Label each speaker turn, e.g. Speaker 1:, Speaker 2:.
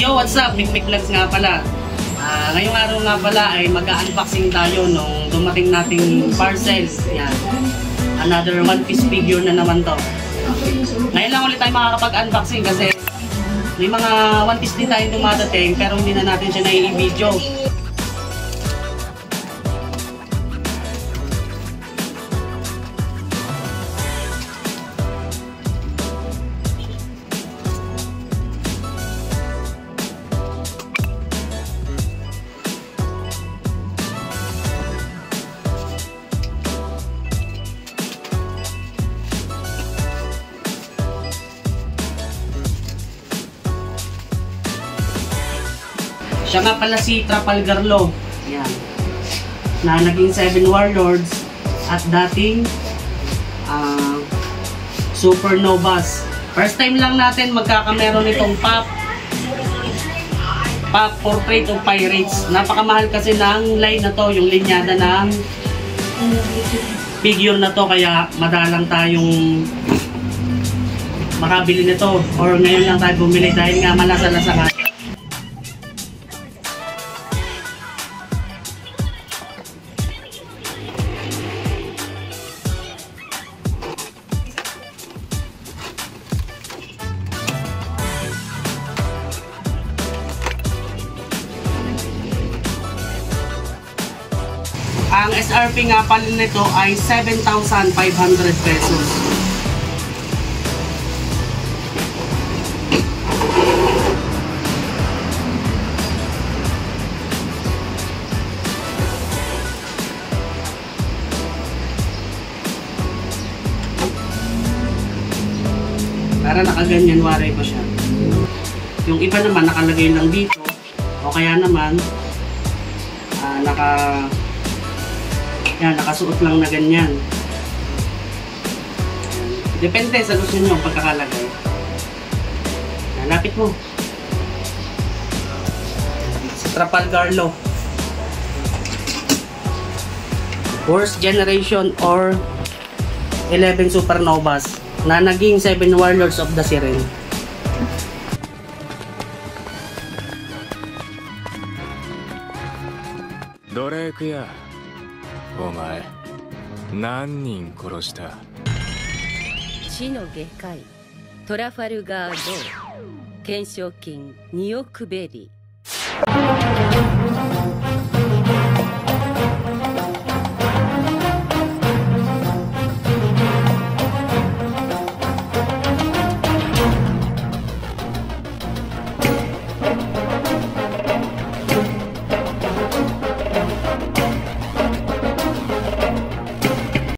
Speaker 1: Yo, what's up? Big Vlogs nga pala. Ngayong araw nga pala ay mag-unboxing tayo nung dumating nating parcel. Yan. Another One Piece figure na naman to. Ngayon lang ulit tayo makakapag-unboxing kasi may mga One Piece din tayo dumadating pero hindi na natin siya nai-video. Siya nga pala si Trafalgar Law. Yan. Na naging 7 Warlords at dating Supernovas. First time lang natin magkakameron nitong Pop Portrait of Pirates. Napakamahal kasi ng line na to, yung linyada ng figure na to, kaya madalang tayong makabili nito or ngayon lang tayo bumili dahil nga malasa-lasa nga. Ang SRP nga pala nito ay 7,500 pesos. Para nakaganyan, waray pa siya. Yung iba naman nakalagay lang dito o kaya naman nakasuot lang na ganyan. Depende sa gusto nyo ang pagkakalagay. Lapit mo. Sa Trafalgar Law. Worst Generation or 11 Supernovas na naging 7 Warlords of the Siren.
Speaker 2: Drake ya. お前何人殺した？
Speaker 3: 死の外科医トラファルガー・ロー懸賞金2億ベリー。